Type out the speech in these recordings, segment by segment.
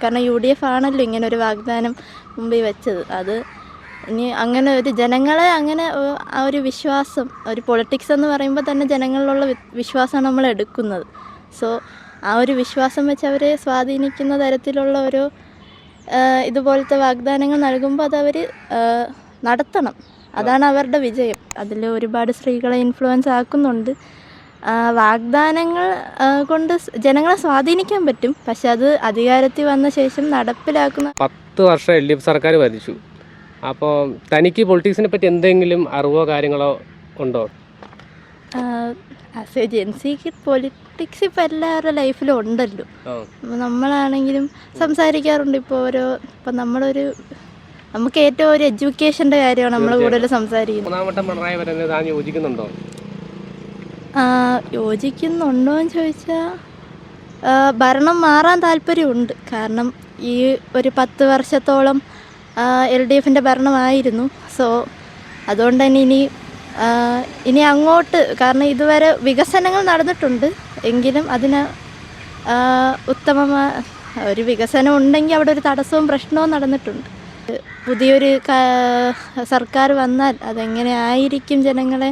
കാരണം UDF ആണല്ലോ ഇങ്ങനെ ഒരു വാഗ്ദാനം മുമ്പിൽ വെച്ചത്. അത് ഇനി അങ്ങനെ ഒരു ജനങ്ങളെ അങ്ങനെ ആ ഒരു വിശ്വാസം, ഒരു പൊളിറ്റിക്സ് എന്ന് പറയുമ്പോൾ തന്നെ ജനങ്ങളിലുള്ള വിശ്വാസമാണ് നമ്മൾ എടുക്കുന്നത്. സോ ആ ഒരു വിശ്വാസം വെച്ച് അവരെ സ്വാധീനിക്കുന്ന തരത്തിലുള്ള ഓരോ ഇതുപോലത്തെ വാഗ്ദാനങ്ങൾ നൽകുമ്പോൾ അതവർ നടത്തണം. അതാണ് അവരുടെ വിജയം. അതിൽ ഒരുപാട് സ്ത്രീകളെ ഇൻഫ്ലുവൻസ് ആക്കുന്നുണ്ട്. വാഗ്ദാനങ്ങൾ കൊണ്ട് ജനങ്ങളെ സ്വാധീനിക്കാൻ പറ്റും, പക്ഷെ അത് അധികാരത്തിൽ വന്ന ശേഷം നടപ്പിലാക്കുന്ന 10 വർഷം LDF സർക്കാർ ഭരിച്ചു. അപ്പോൾ തനിക്ക് പൊളിറ്റിക്സിനെ പറ്റി എന്തെങ്കിലും അറിവോ കാര്യങ്ങളോ ഉണ്ടോ? ആസ് എ ജെൻസിക്ക് പൊളിറ്റിക്സ് ഇപ്പോൾ എല്ലാവരുടെ ലൈഫിലും ഉണ്ടല്ലോ. അപ്പോൾ നമ്മളാണെങ്കിലും സംസാരിക്കാറുണ്ട്. ഇപ്പം നമുക്ക് ഏറ്റവും ഒരു എഡ്യൂക്കേഷൻ്റെ കാര്യമാണ് നമ്മൾ കൂടുതൽ സംസാരിക്കുന്നത്. പിണറായി വരുന്നത് താൻ യോജിക്കുന്നുണ്ടോ? യോജിക്കുന്നുണ്ടോ എന്ന് ചോദിച്ചാൽ ഭരണം മാറാൻ താല്പര്യമുണ്ട്. കാരണം ഈ ഒരു 10 വർഷത്തോളം LDFൻ്റെ ഭരണമായിരുന്നു. സോ അതുകൊണ്ട് തന്നെ ഇനി അങ്ങോട്ട്, കാരണം ഇതുവരെ വികസനങ്ങൾ നടന്നിട്ടുണ്ട് എങ്കിലും അതിന് ഉത്തമമായ ഒരു വികസനം ഉണ്ടെങ്കിൽ അവിടെ ഒരു തടസ്സവും പ്രശ്നവും നടന്നിട്ടുണ്ട്. പുതിയൊരു സർക്കാർ വന്നാൽ അതെങ്ങനെ ആയിരിക്കും ജനങ്ങളെ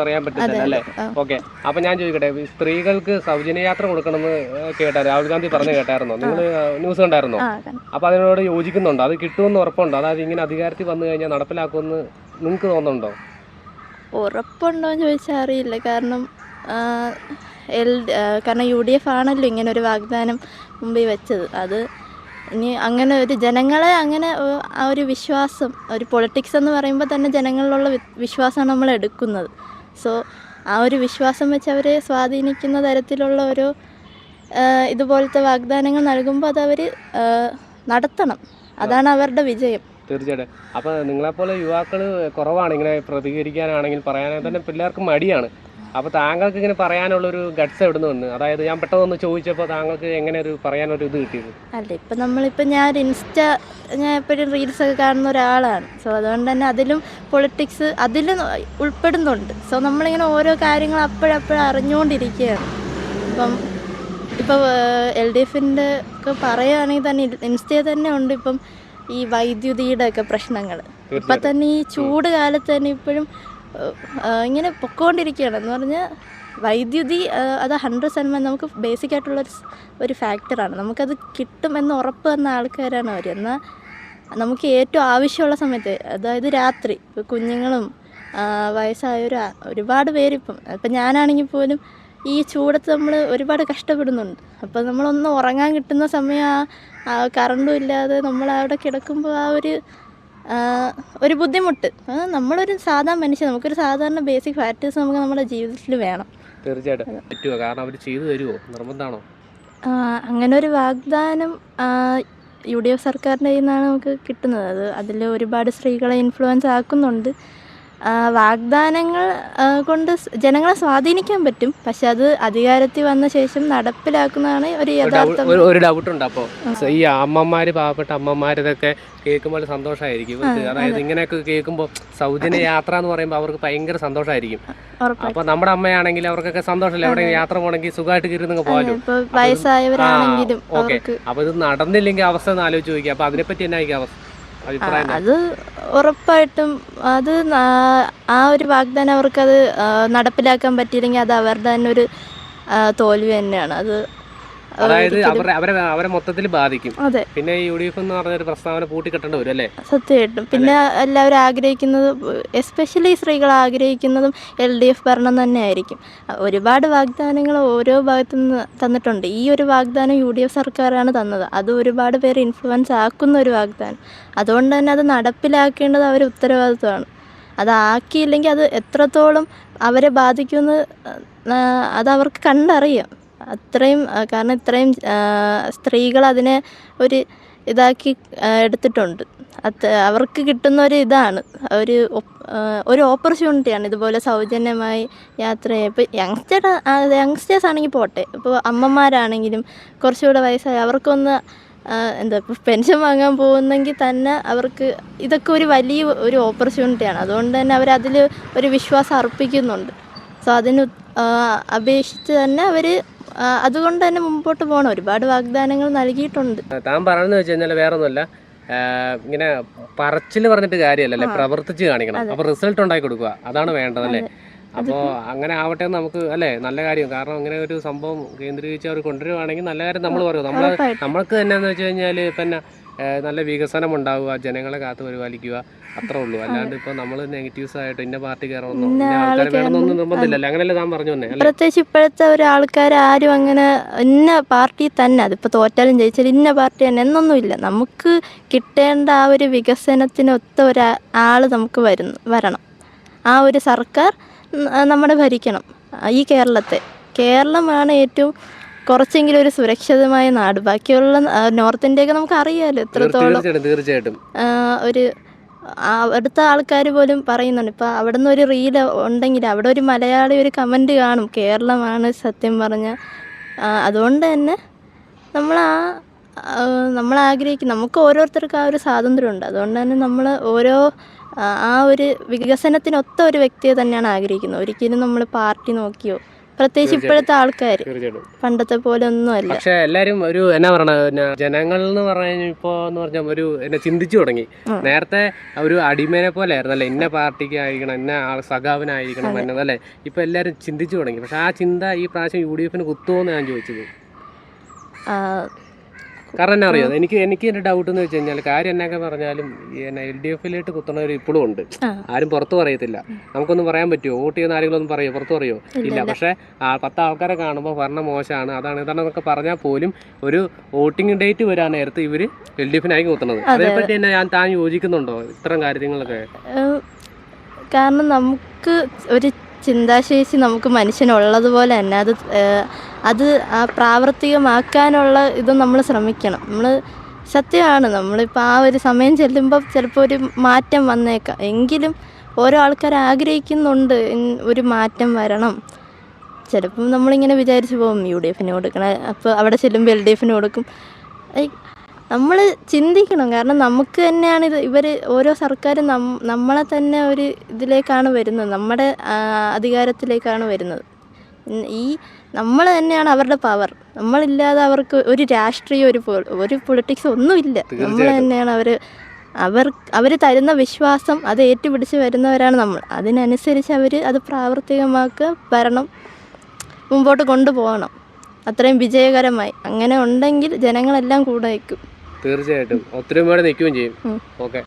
അറിയാൻ പറ്റില്ല. ഓക്കെ, അപ്പൊ ഞാൻ ചോദിക്കട്ടെ, സ്ത്രീകൾക്ക് സൗജന്യ യാത്ര കൊടുക്കണമെന്ന് കേട്ടായിരുന്നു, രാഹുൽ ഗാന്ധി പറഞ്ഞു കേട്ടായിരുന്നോ? നിങ്ങൾ ന്യൂസ് കണ്ടായിരുന്നോ? അപ്പൊ അതിനോട് യോജിക്കുന്നുണ്ടോ? അത് കിട്ടുമെന്ന് ഉറപ്പുണ്ടോ? അതായത് ഇങ്ങനെ അധികാരത്തിൽ വന്നു കഴിഞ്ഞാൽ നടപ്പിലാക്കുമെന്ന് നിങ്ങൾക്ക് തോന്നുന്നുണ്ടോ? ഉറപ്പുണ്ടോ എന്ന് ചോദിച്ചാൽ അറിയില്ല. കാരണം UDF ആണല്ലോ ഇങ്ങനെ ഒരു വാഗ്ദാനം മുമ്പിൽ വെച്ചത്. അത് ഇനി അങ്ങനെ ഒരു ജനങ്ങളെ അങ്ങനെ ആ ഒരു വിശ്വാസം, ഒരു പൊളിറ്റിക്സ് എന്ന് പറയുമ്പോൾ തന്നെ ജനങ്ങളിലുള്ള വിശ്വാസമാണ് നമ്മൾ എടുക്കുന്നത്. സോ ആ ഒരു വിശ്വാസം വെച്ച് അവരെ സ്വാധീനിക്കുന്ന തരത്തിലുള്ള ഓരോ ഇതുപോലത്തെ വാഗ്ദാനങ്ങൾ നൽകുമ്പോൾ അതവർ നടത്തണം. അതാണ് അവരുടെ വിജയം. തീർച്ചയായിട്ടും. അപ്പോൾ നിങ്ങളെപ്പോലെ യുവാക്കൾ കുറവാണ് ഇങ്ങനെ പ്രതികരിക്കാനാണെങ്കിൽ, പറയാനാണെങ്കിൽ തന്നെ പിള്ളേർക്ക് മടിയാണ്. അപ്പോൾ താങ്കൾക്ക് ഇങ്ങനെ പറയാനുള്ളൊരു ഗട്ട്സ് എവിടെ നിന്ന് വന്നു? അതായത് ഞാൻ പെട്ടെന്ന് ചോദിച്ചപ്പോൾ താങ്കൾക്ക് എങ്ങനെ പറയാനൊരു ഇത് കിട്ടിയത്? അല്ല, ഇപ്പം ഞാൻ എപ്പോഴും റീൽസൊക്കെ കാണുന്ന ഒരാളാണ്. സോ അതുകൊണ്ട് തന്നെ അതിലും പൊളിറ്റിക്സ് അതിലും ഉൾപ്പെടുന്നുണ്ട്. സോ നമ്മളിങ്ങനെ ഓരോ കാര്യങ്ങൾ അപ്പോഴപ്പോഴും അറിഞ്ഞുകൊണ്ടിരിക്കുകയാണ്. ഇപ്പം LDFൻ്റെ ഒക്കെ പറയുകയാണെങ്കിൽ തന്നെ ഇൻസ്റ്റയിൽ തന്നെ ഉണ്ട് ഇപ്പം ഈ വൈദ്യുതിയുടെ ഒക്കെ പ്രശ്നങ്ങൾ. ഇപ്പം തന്നെ ഈ ചൂട് കാലത്ത് തന്നെ ഇപ്പോഴും ഇങ്ങനെ പൊക്കോണ്ടിരിക്കുകയാണ്. എന്ന് പറഞ്ഞാൽ വൈദ്യുതി അത് 100% നമുക്ക് ബേസിക് ആയിട്ടുള്ളൊരു ഫാക്ടറാണ്. നമുക്കത് കിട്ടുമെന്ന് ഉറപ്പ് തന്ന ആൾക്കാരാണ് അവർ. എന്നാൽ നമുക്ക് ഏറ്റവും ആവശ്യമുള്ള സമയത്ത്, അതായത് രാത്രി, ഇപ്പോൾ കുഞ്ഞുങ്ങളും വയസ്സായവരും ഒരുപാട് പേരിപ്പം ഞാനാണെങ്കിൽ പോലും ഈ ചൂടത്ത് നമ്മൾ ഒരുപാട് കഷ്ടപ്പെടുന്നുണ്ട്. അപ്പോൾ നമ്മളൊന്ന് ഉറങ്ങാൻ കിട്ടുന്ന സമയം കറണ്ടും ഇല്ലാതെ നമ്മളവിടെ കിടക്കുമ്പോൾ ഒരു ബുദ്ധിമുട്ട്. നമ്മളൊരു സാധാരണ മനുഷ്യൻ, നമുക്കൊരു സാധാരണ ബേസിക് ഫാക്ടേഴ്സ് നമുക്ക് നമ്മുടെ ജീവിതത്തിൽ വേണം. തീർച്ചയായിട്ടും പറ്റുമോ? കാരണം അവർ ചെയ്തു തരുമോ? നിർബന്ധമാണോ? അങ്ങനെ ഒരു വാഗ്ദാനം UDF സർക്കാരിൻ്റെ കയ്യിൽ നിന്നാണ് നമുക്ക് കിട്ടുന്നത്. അതിൽ ഒരുപാട് സ്ത്രീകളെ ഇൻഫ്ലുവൻസ് ആക്കുന്നുണ്ട്. വാഗ്ദാനങ്ങൾ കൊണ്ട് ജനങ്ങളെ സ്വാധീനിക്കാൻ പറ്റും, പക്ഷെ അത് അധികാരത്തിൽ വന്ന ശേഷം നടപ്പിലാക്കുന്നതാണ് ഒരു യഥാർത്ഥം. ഒരു ഡൗട്ടുണ്ട്. അപ്പോൾ ഈ അമ്മമാര്, പാവപ്പെട്ട അമ്മമാരിതൊക്കെ കേൾക്കുമ്പോൾ സന്തോഷമായിരിക്കും. അതായത് ഇങ്ങനെയൊക്കെ കേൾക്കുമ്പോൾ സൗജന്യ യാത്ര എന്ന് പറയുമ്പോൾ അവർക്ക് ഭയങ്കര സന്തോഷമായിരിക്കും. അപ്പൊ നമ്മുടെ അമ്മയാണെങ്കിൽ അവർക്കൊക്കെ സന്തോഷമില്ല, എവിടെ യാത്ര പോകണമെങ്കിൽ സുഖമായിട്ട് കയറി പോകാനും. വയസ്സായവരാണെങ്കിലും ഓക്കെ, അപ്പൊ ഇത് നടന്നില്ലെങ്കിൽ അവസ്ഥ ഒന്ന് ആലോചിച്ച് നോക്കി. അപ്പൊ അതിനെപ്പറ്റി എന്നായിരിക്കും അവസ്ഥ? അത് ഉറപ്പായിട്ടും അത് ആ ഒരു വാഗ്ദാനം അവർക്കത് നടപ്പിലാക്കാൻ പറ്റിയില്ലെങ്കിൽ അത് അവരുടെ തന്നെ ഒരു തോൽവി തന്നെയാണ്. അത് അതായത് അവരെ മൊത്തത്തിൽ ബാധിക്കും. പിന്നെ UDF എന്ന് പറഞ്ഞൊരു പ്രസ്താവന പൂട്ടിക്കെട്ടേണ്ടി വരും അല്ലേ? സത്യമായിട്ടും. പിന്നെ എല്ലാവരും ആഗ്രഹിക്കുന്നത്, എസ്പെഷ്യലി സ്ത്രീകൾ ആഗ്രഹിക്കുന്നതും LDF ഭരണം തന്നെ ആയിരിക്കും. ഒരുപാട് വാഗ്ദാനങ്ങൾ ഓരോ ഭാഗത്തു നിന്ന് തന്നിട്ടുണ്ട്. ഈ ഒരു വാഗ്ദാനം UDF സർക്കാരാണ് തന്നത്. അത് ഒരുപാട് പേര് ഇൻഫ്ലുവൻസ് ആക്കുന്ന ഒരു വാഗ്ദാനം. അതുകൊണ്ട് തന്നെ അത് നടപ്പിലാക്കേണ്ടത് അവരുടെ ഉത്തരവാദിത്വമാണ്. അതാക്കിയില്ലെങ്കിൽ അത് എത്രത്തോളം അവരെ ബാധിക്കുമെന്ന് അതവർക്ക് കണ്ടറിയാം. കാരണം ഇത്രയും സ്ത്രീകൾ അതിനെ ഒരു ഇതാക്കി എടുത്തിട്ടുണ്ട്. അവർക്ക് കിട്ടുന്ന ഒരു ഇതാണ്, ഒരു ഓപ്പർച്യൂണിറ്റിയാണ് ഇതുപോലെ സൗജന്യമായി യാത്ര ചെയ്യുക. ഇപ്പോൾ യങ്സ്റ്റേഴ്സ് ആണെങ്കിൽ പോട്ടെ, ഇപ്പോൾ അമ്മമാരാണെങ്കിലും കുറച്ചുകൂടെ വയസ്സായി അവർക്കൊന്ന് ഇപ്പോൾ പെൻഷൻ വാങ്ങാൻ പോകുന്നെങ്കിൽ തന്നെ അവർക്ക് ഇതൊക്കെ ഒരു വലിയ ഒരു ഓപ്പർച്യൂണിറ്റിയാണ്. അതുകൊണ്ട് തന്നെ അവരതിൽ ഒരു വിശ്വാസം അർപ്പിക്കുന്നുണ്ട്. സോ അതിന് അപേക്ഷിച്ച് തന്നെ അവർ അതുകൊണ്ട് തന്നെ മുമ്പോട്ട് പോകണം. ഒരുപാട് വാഗ്ദാനങ്ങൾ നൽകിയിട്ടുണ്ട്. താൻ പറഞ്ഞെന്ന് വെച്ച് കഴിഞ്ഞാൽ വേറെ ഒന്നുമല്ല, ഇങ്ങനെ പറച്ചിൽ പറഞ്ഞിട്ട് കാര്യമല്ലല്ലേ, പ്രവർത്തിച്ച് കാണിക്കണം. അപ്പോൾ റിസൾട്ട് ഉണ്ടാക്കി കൊടുക്കുക, അതാണ് വേണ്ടതല്ലേ. അപ്പോൾ അങ്ങനെ ആവട്ടെ എന്ന് നമുക്ക് അല്ലേ, നല്ല കാര്യം. കാരണം ഇങ്ങനെ ഒരു സംഭവം കേന്ദ്രീകരിച്ച് അവർ കൊണ്ടുവരുവാണെങ്കിൽ നല്ല കാര്യം നമ്മൾ പറയും. നമ്മൾക്ക് തന്നെയെന്ന് വെച്ച് കഴിഞ്ഞാൽ പിന്നെ നല്ല വികസനം ഉണ്ടാവുക, ജനങ്ങളെ കാത്തു പരിപാലിക്കുക, അത്രേ ഉള്ളൂ. അല്ലാണ്ട് ഇപ്പോൾ നമ്മൾ നെഗറ്റീവ്സ് ആയിട്ട് ഇന്ന പാർട്ടി കയറണമെന്നോ ഇന്ന ആൾക്കാർ വേണമെന്നൊന്നും നിർബന്ധമില്ലല്ലോ. അങ്ങനെയല്ലേ താൻ പറഞ്ഞു തന്നെ. പ്രത്യേകിച്ച് ഇപ്പോഴത്തെ ഒരു ആൾക്കാർ ആരും അങ്ങനെ ഇന്ന പാർട്ടി തന്നെ, അതിപ്പോൾ തോറ്റാലും ജയിച്ചാലും ഇന്ന പാർട്ടി തന്നെ എന്നൊന്നുമില്ല. നമുക്ക് കിട്ടേണ്ട ആ ഒരു വികസനത്തിനൊത്ത ഒരാൾ നമുക്ക് വരണം. ആ ഒരു സർക്കാർ നമ്മുടെ ഭരിക്കണം ഈ കേരളമാണ് ഏറ്റവും കുറച്ചെങ്കിലും ഒരു സുരക്ഷിതമായ നാട്. ബാക്കിയുള്ള നോർത്ത് ഇന്ത്യയൊക്കെ നമുക്ക് അറിയാമല്ലോ എത്രത്തോളം. തീർച്ചയായിട്ടും ഒരു അവിടുത്തെ ആൾക്കാർ പോലും പറയുന്നുണ്ട്. ഇപ്പോൾ അവിടെ നിന്ന് ഒരു റീൽ ഉണ്ടെങ്കിൽ അവിടെ ഒരു മലയാളി ഒരു കമൻറ്റ് കാണും, കേരളമാണ് സത്യം പറഞ്ഞ. അതുകൊണ്ട് തന്നെ നമ്മൾ ആഗ്രഹിക്കും, നമുക്ക് ഓരോരുത്തർക്കും ആ ഒരു സ്വാതന്ത്ര്യമുണ്ട്. അതുകൊണ്ട് തന്നെ നമ്മൾ ആ ഒരു വികസനത്തിനൊത്ത ഒരു വ്യക്തിയെ തന്നെയാണ് ആഗ്രഹിക്കുന്നത്. ഒരിക്കലും നമ്മൾ പാർട്ടി നോക്കിയോ, പ്രത്യേകിച്ച് ഇപ്പോഴത്തെ ആൾക്കാർ പണ്ടത്തെ പോലെ ഒന്നുമല്ല. പക്ഷെ എല്ലാരും ഒരു എന്നാ പറയണ ജനങ്ങൾ എന്ന് പറഞ്ഞു ഇപ്പോ എന്ന് പറഞ്ഞാൽ ഒരു എന്നെ ചിന്തിച്ചു തുടങ്ങി. നേരത്തെ ഒരു അടിമേനെ പോലെ ആയിരുന്നല്ലേ, ഇന്ന പാർട്ടിക്ക് ആയിരിക്കണം, ഇന്ന സഖാവിനായിരിക്കണം എന്നതല്ലേ. ഇപ്പൊ എല്ലാരും ചിന്തിച്ചു തുടങ്ങി. പക്ഷെ ആ ചിന്ത ഈ പ്രാവശ്യം UDF കുത്തുമോന്ന് ഞാൻ ചോദിച്ചത്. കാരണം എന്നാ അറിയാം, എനിക്ക് എൻ്റെ ഡൗട്ട് എന്ന് വെച്ച് കഴിഞ്ഞാൽ കാര്യം എന്നൊക്കെ പറഞ്ഞാലും LDF കുത്തുന്നവർ ഇപ്പോഴും ഉണ്ട്. ആരും പുറത്ത് പറയത്തില്ല. നമുക്കൊന്നും പറയാൻ പറ്റുമോ? വോട്ട് ചെയ്യുന്ന ആരെങ്കിലും ഒന്നും പറയോ? പുറത്ത് പറയോ? ഇല്ല. പക്ഷെ 10 ആൾക്കാരെ കാണുമ്പോൾ ഭരണം മോശമാണ്, ഇതാണെന്നൊക്കെ പറഞ്ഞാൽ പോലും ഒരു വോട്ടിംഗ് ഡേറ്റ് വരാൻ നേരത്ത് ഇവർ LDF കുത്തുന്നത്. അതേപ്പറ്റി തന്നെ താൻ യോജിക്കുന്നുണ്ടോ ഇത്തരം കാര്യങ്ങളൊക്കെ? കാരണം നമുക്ക് ഒരു ചിന്താശേഷി നമുക്ക് മനുഷ്യനുള്ളതുപോലെ തന്നെ അത് പ്രാവർത്തികമാക്കാനുള്ള ഇത് നമ്മൾ ശ്രമിക്കണം. സത്യമാണ്, നമ്മളിപ്പോൾ ആ ഒരു സമയം ചെല്ലുമ്പോൾ ചിലപ്പോൾ ഒരു മാറ്റം വന്നേക്കാം. എങ്കിലും ഓരോ ആൾക്കാർ ആഗ്രഹിക്കുന്നുണ്ട് ഒരു മാറ്റം വരണം. ചിലപ്പം നമ്മളിങ്ങനെ വിചാരിച്ച് പോകും UDF കൊടുക്കണം, അപ്പോൾ അവിടെ ചെല്ലുമ്പോൾ LDF കൊടുക്കും. നമ്മൾ ചിന്തിക്കണം. കാരണം നമുക്ക് തന്നെയാണ് ഇവർ ഓരോ സർക്കാരും നമ്മളെ തന്നെ ഒരു ഇതിലേക്കാണ് വരുന്നത്, നമ്മുടെ അധികാരത്തിലേക്കാണ് വരുന്നത്. നമ്മൾ തന്നെയാണ് അവരുടെ പവർ. നമ്മളില്ലാതെ അവർക്ക് ഒരു രാഷ്ട്രീയം ഒരു പൊളിറ്റിക്സ് ഒന്നുമില്ല. നമ്മൾ തന്നെയാണ് അവർ തരുന്ന വിശ്വാസം അത് ഏറ്റുപിടിച്ച് വരുന്നവരാണ് നമ്മൾ. അതിനനുസരിച്ച് അത് പ്രാവർത്തികമാക്കുക, ഭരണം മുമ്പോട്ട് കൊണ്ടുപോകണം അത്രയും വിജയകരമായി. അങ്ങനെ ഉണ്ടെങ്കിൽ ജനങ്ങളെല്ലാം കൂടെ നിൽക്കും. തീർച്ചയായിട്ടും ഒത്തിരി പേര് നിൽക്കുകയും ചെയ്യും. ഓക്കെ.